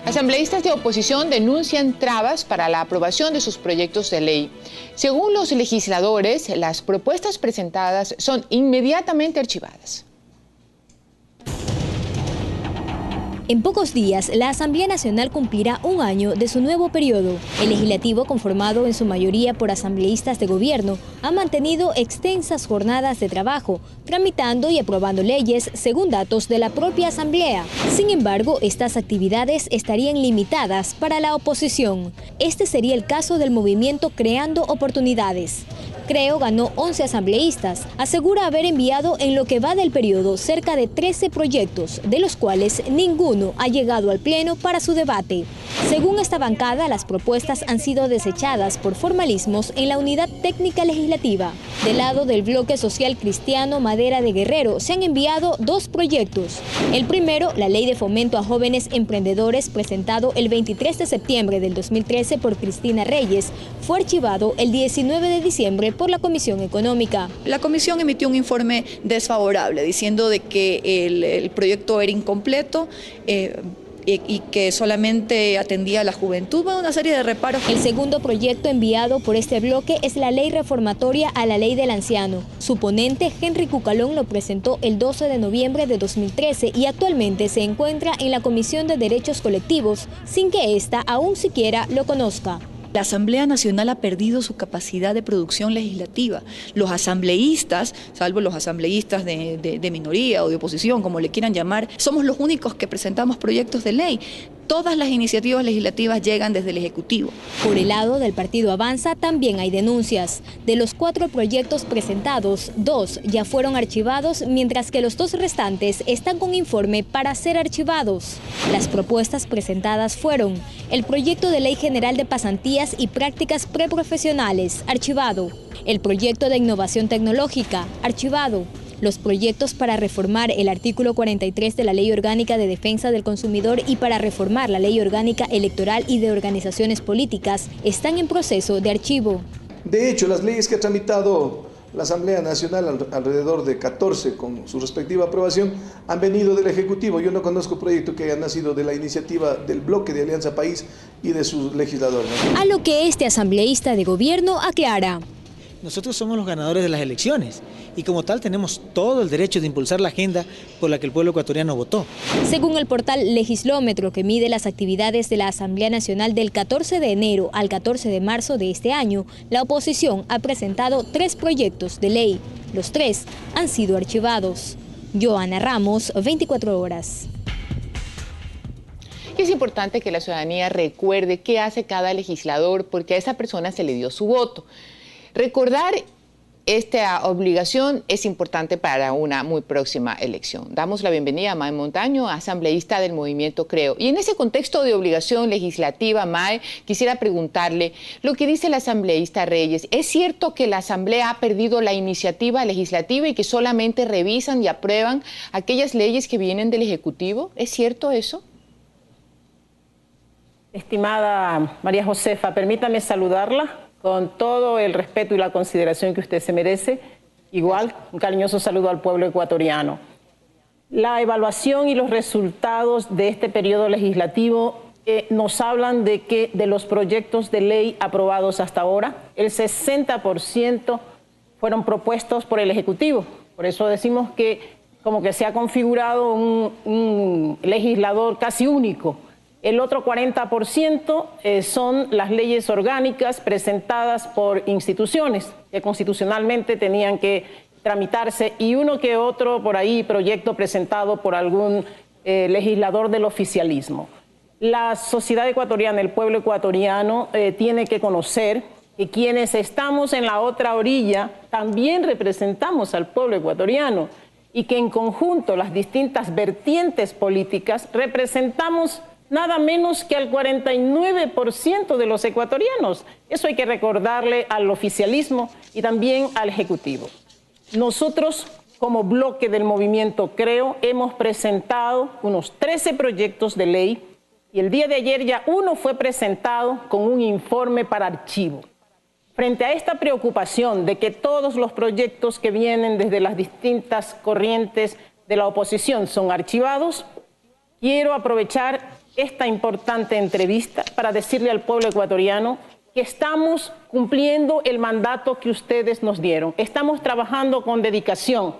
Asambleístas de oposición denuncian trabas para la aprobación de sus proyectos de ley. Según los legisladores, las propuestas presentadas son inmediatamente archivadas. En pocos días, la Asamblea Nacional cumplirá un año de su nuevo periodo. El legislativo, conformado en su mayoría por asambleístas de gobierno, ha mantenido extensas jornadas de trabajo, tramitando y aprobando leyes según datos de la propia Asamblea. Sin embargo, estas actividades estarían limitadas para la oposición. Este sería el caso del movimiento Creando Oportunidades. Creo ganó 11 asambleístas. Asegura haber enviado en lo que va del periodo cerca de 13 proyectos, de los cuales ninguno ha llegado al Pleno para su debate. Según esta bancada, las propuestas han sido desechadas por formalismos en la Unidad Técnica Legislativa. Del lado del Bloque Social Cristiano Madera de Guerrero se han enviado 2 proyectos. El primero, la Ley de Fomento a Jóvenes Emprendedores, presentado el 23 de septiembre del 2013 por Cristina Reyes, fue archivado el 19 de diciembre por la Comisión Económica. La Comisión emitió un informe desfavorable diciendo de que el proyecto era incompleto y que solamente atendía a la juventud, una serie de reparos. El segundo proyecto enviado por este bloque es la ley reformatoria a la ley del anciano. Su ponente, Henry Cucalón, lo presentó el 12 de noviembre de 2013 y actualmente se encuentra en la Comisión de Derechos Colectivos, sin que ésta aún siquiera lo conozca. La Asamblea Nacional ha perdido su capacidad de producción legislativa. Los asambleístas, salvo los asambleístas de minoría o de oposición, como le quieran llamar, somos los únicos que presentamos proyectos de ley. Todas las iniciativas legislativas llegan desde el Ejecutivo. Por el lado del Partido Avanza también hay denuncias. De los 4 proyectos presentados, 2 ya fueron archivados, mientras que los 2 restantes están con informe para ser archivados. Las propuestas presentadas fueron: el proyecto de Ley General de Pasantías y Prácticas Preprofesionales, archivado; el proyecto de Innovación Tecnológica, archivado; los proyectos para reformar el artículo 43 de la Ley Orgánica de Defensa del Consumidor y para reformar la Ley Orgánica Electoral y de Organizaciones Políticas están en proceso de archivo. De hecho, las leyes que ha tramitado la Asamblea Nacional, alrededor de 14 con su respectiva aprobación, han venido del Ejecutivo. Yo no conozco proyecto que haya nacido de la iniciativa del bloque de Alianza País y de sus legisladores. A lo que este asambleísta de gobierno aclara: nosotros somos los ganadores de las elecciones y como tal tenemos todo el derecho de impulsar la agenda por la que el pueblo ecuatoriano votó. Según el portal Legislómetro, que mide las actividades de la Asamblea Nacional del 14 de enero al 14 de marzo de este año, la oposición ha presentado 3 proyectos de ley. Los 3 han sido archivados. Joana Ramos, 24 horas. Es importante que la ciudadanía recuerde qué hace cada legislador, porque a esa persona se le dio su voto. Recordar esta obligación es importante para una muy próxima elección. Damos la bienvenida a Mae Montaño, asambleísta del movimiento Creo. Y en ese contexto de obligación legislativa, Mae, quisiera preguntarle lo que dice la asambleísta Reyes. ¿Es cierto que la Asamblea ha perdido la iniciativa legislativa y que solamente revisan y aprueban aquellas leyes que vienen del Ejecutivo? ¿Es cierto eso? Estimada María Josefa, permítame saludarla con todo el respeto y la consideración que usted se merece. Igual, un cariñoso saludo al pueblo ecuatoriano. La evaluación y los resultados de este periodo legislativo nos hablan de que de los proyectos de ley aprobados hasta ahora, el 60% fueron propuestos por el Ejecutivo. Por eso decimos que como que se ha configurado un legislador casi único. El otro 40% son las leyes orgánicas presentadas por instituciones que constitucionalmente tenían que tramitarse y uno que otro por ahí proyecto presentado por algún legislador del oficialismo. La sociedad ecuatoriana, el pueblo ecuatoriano tiene que conocer que quienes estamos en la otra orilla también representamos al pueblo ecuatoriano y que en conjunto las distintas vertientes políticas representamos nada menos que al 49% de los ecuatorianos. Eso hay que recordarle al oficialismo y también al Ejecutivo. Nosotros, como bloque del movimiento Creo, hemos presentado unos 13 proyectos de ley y el día de ayer ya uno fue presentado con un informe para archivo. Frente a esta preocupación de que todos los proyectos que vienen desde las distintas corrientes de la oposición son archivados, quiero aprovechar esta importante entrevista para decirle al pueblo ecuatoriano que estamos cumpliendo el mandato que ustedes nos dieron. Estamos trabajando con dedicación.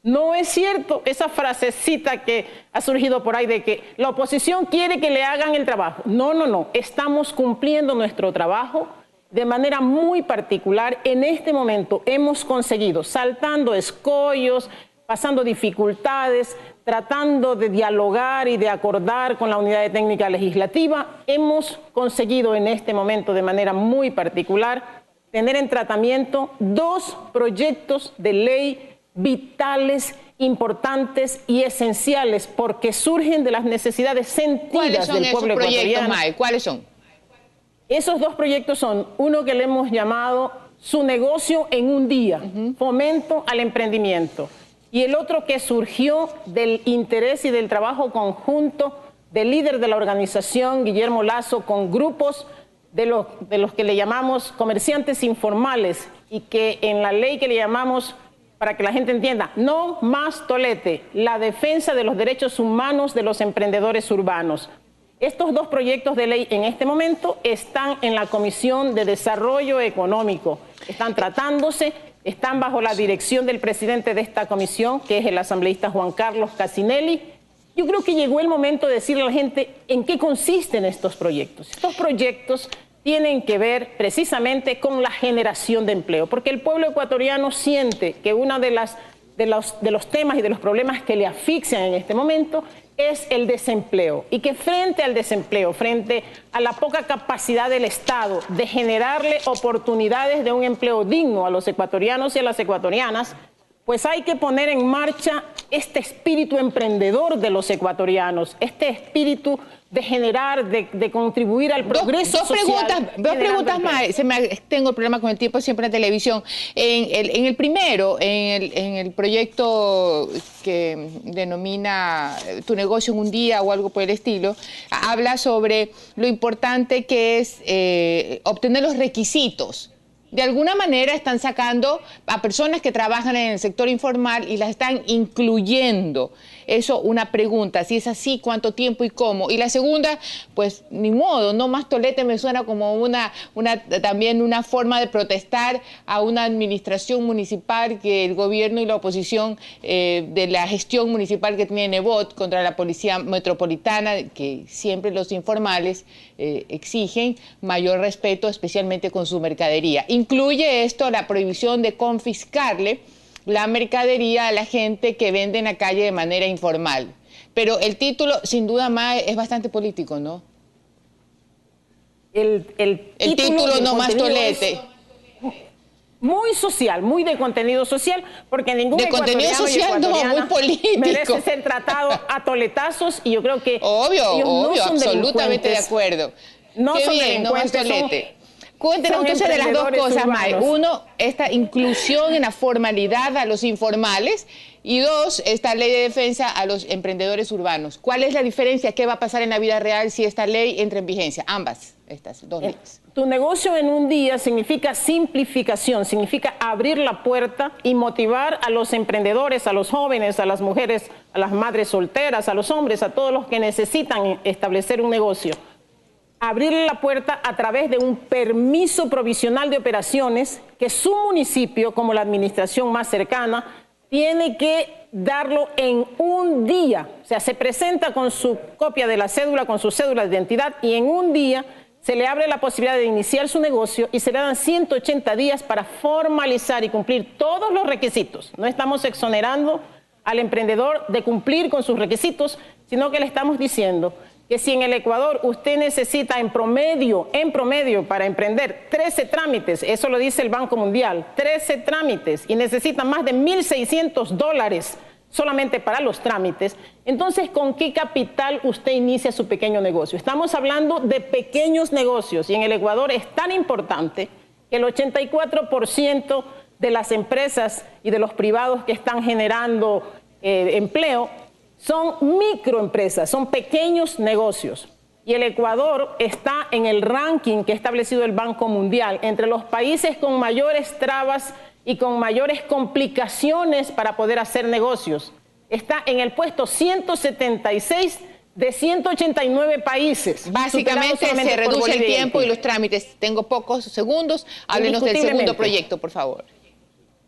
No es cierto esa frasecita que ha surgido por ahí de que la oposición quiere que le hagan el trabajo. No, no, no. Estamos cumpliendo nuestro trabajo de manera muy particular. En este momento hemos conseguido, saltando escollos, pasando dificultades, tratando de dialogar y de acordar con la Unidad de Técnica Legislativa, hemos conseguido en este momento de manera muy particular tener en tratamiento 2 proyectos de ley vitales, importantes y esenciales porque surgen de las necesidades sentidas del pueblo ecuatoriano. Mae? ¿Cuáles son? Esos 2 proyectos son uno que le hemos llamado Su negocio en un día, fomento al emprendimiento, y el otro que surgió del interés y del trabajo conjunto del líder de la organización, Guillermo Lazo, con grupos de los que le llamamos comerciantes informales y que en la ley que le llamamos, para que la gente entienda, no más tolete, la defensa de los derechos humanos de los emprendedores urbanos. Estos 2 proyectos de ley en este momento están en la Comisión de Desarrollo Económico, están tratándose, están bajo la dirección del presidente de esta comisión, que es el asambleísta Juan Carlos Casinelli. Yo creo que llegó el momento de decirle a la gente en qué consisten estos proyectos. Estos proyectos tienen que ver precisamente con la generación de empleo, porque el pueblo ecuatoriano siente que uno de los temas y de los problemas que le asfixian en este momento es el desempleo, y que frente al desempleo, frente a la poca capacidad del Estado de generarle oportunidades de un empleo digno a los ecuatorianos y a las ecuatorianas, pues hay que poner en marcha este espíritu emprendedor de los ecuatorianos, este espíritu de generar, de contribuir al progreso social. Dos preguntas más. Tengo el problema con el tiempo siempre en televisión. En el primero, en el proyecto que denomina Tu negocio en un día o algo por el estilo, habla sobre lo importante que es obtener los requisitos. De alguna manera están sacando a personas que trabajan en el sector informal y las están incluyendo. Eso, una pregunta, si es así, ¿cuánto tiempo y cómo? Y la segunda, pues ni modo, no más tolete me suena como también una forma de protestar a una administración municipal que el gobierno y la oposición de la gestión municipal que tiene Nebot contra la policía metropolitana, que siempre los informales exigen mayor respeto, especialmente con su mercadería. Incluye esto la prohibición de confiscarle la mercadería a la gente que vende en la calle de manera informal. Pero el título, sin duda, Mae, es bastante político, ¿no? El título no más tolete. Muy social, muy de contenido social, porque ningún de contenido social no, muy político. Merece ser tratado a toletazos, y yo creo que obvio, absolutamente de acuerdo. No son bien, no más tolete. Cuéntenos entonces de las 2 cosas, Mae. 1, esta inclusión en la formalidad a los informales, y 2, esta ley de defensa a los emprendedores urbanos. ¿Cuál es la diferencia? ¿Qué va a pasar en la vida real si esta ley entra en vigencia? Ambas, estas 2 leyes. Tu negocio en un día significa simplificación, significa abrir la puerta y motivar a los emprendedores, a los jóvenes, a las mujeres, a las madres solteras, a los hombres, a todos los que necesitan establecer un negocio. Abrirle la puerta a través de un permiso provisional de operaciones que su municipio, como la administración más cercana, tiene que darlo en un día. O sea, se presenta con su copia de la cédula, con su cédula de identidad, y en un día se le abre la posibilidad de iniciar su negocio y se le dan 180 días para formalizar y cumplir todos los requisitos. No estamos exonerando al emprendedor de cumplir con sus requisitos, sino que le estamos diciendo que si en el Ecuador usted necesita en promedio para emprender 13 trámites, eso lo dice el Banco Mundial, 13 trámites, y necesita más de $1.600 solamente para los trámites, entonces, ¿con qué capital usted inicia su pequeño negocio? Estamos hablando de pequeños negocios, y en el Ecuador es tan importante que el 84% de las empresas y de los privados que están generando empleo son microempresas, son pequeños negocios. Y el Ecuador está en el ranking que ha establecido el Banco Mundial entre los países con mayores trabas y con mayores complicaciones para poder hacer negocios. Está en el puesto 176 de 189 países. Básicamente se reduce el tiempo y los trámites. Tengo pocos segundos. Háblenos del segundo proyecto, por favor.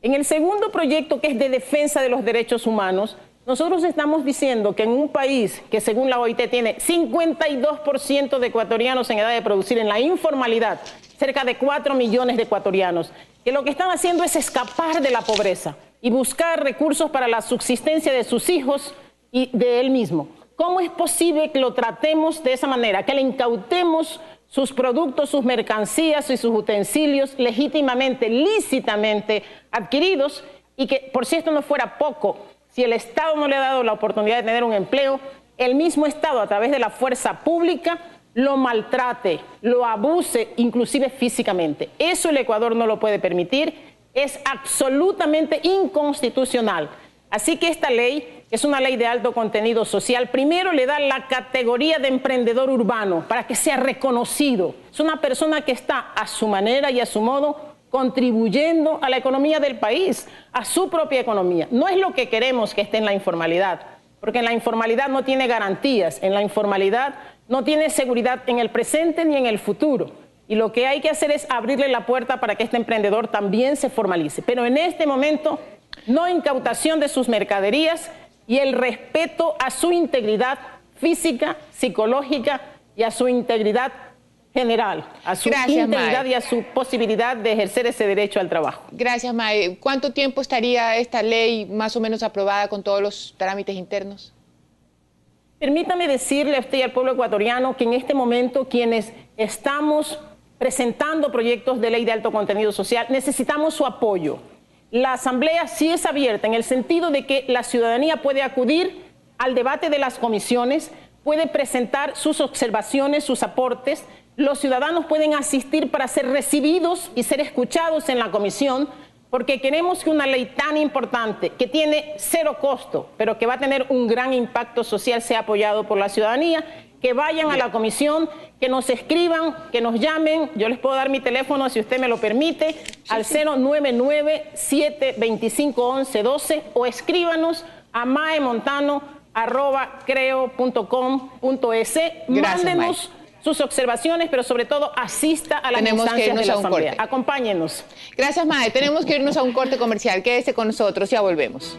En el segundo proyecto, que es de defensa de los derechos humanos, nosotros estamos diciendo que en un país que según la OIT tiene 52% de ecuatorianos en edad de producir en la informalidad, cerca de 4 millones de ecuatorianos, que lo que están haciendo es escapar de la pobreza y buscar recursos para la subsistencia de sus hijos y de él mismo. ¿Cómo es posible que lo tratemos de esa manera? Que le incautemos sus productos, sus mercancías y sus utensilios legítimamente, lícitamente adquiridos, y que, por si esto no fuera poco, si el Estado no le ha dado la oportunidad de tener un empleo, el mismo Estado, a través de la fuerza pública, lo maltrate, lo abuse, inclusive físicamente. Eso el Ecuador no lo puede permitir, es absolutamente inconstitucional. Así que esta ley es una ley de alto contenido social. Primero le da la categoría de emprendedor urbano para que sea reconocido. Es una persona que está a su manera y a su modo contribuyendo a la economía del país, a su propia economía. No es lo que queremos que esté en la informalidad, porque en la informalidad no tiene garantías, en la informalidad no tiene seguridad en el presente ni en el futuro. Y lo que hay que hacer es abrirle la puerta para que este emprendedor también se formalice. Pero en este momento, no incautación de sus mercaderías y el respeto a su integridad física, psicológica y a su integridad general, a su integridad y a su posibilidad de ejercer ese derecho al trabajo. Gracias, Mae. ¿Cuánto tiempo estaría esta ley más o menos aprobada con todos los trámites internos? Permítame decirle a usted y al pueblo ecuatoriano que en este momento quienes estamos presentando proyectos de ley de alto contenido social necesitamos su apoyo. La Asamblea sí es abierta en el sentido de que la ciudadanía puede acudir al debate de las comisiones, puede presentar sus observaciones, sus aportes. Los ciudadanos pueden asistir para ser recibidos y ser escuchados en la comisión, porque queremos que una ley tan importante, que tiene cero costo, pero que va a tener un gran impacto social, sea apoyado por la ciudadanía. Que vayan a la comisión, que nos escriban, que nos llamen. Yo les puedo dar mi teléfono, si usted me lo permite, al 099-725-1112 o escríbanos a maemontano@creo.com.es. Mándenos sus observaciones, pero sobre todo asista a las instancias de la Asamblea. Acompáñenos. Gracias, Mae. Tenemos que irnos a un corte comercial. Quédese con nosotros, ya volvemos.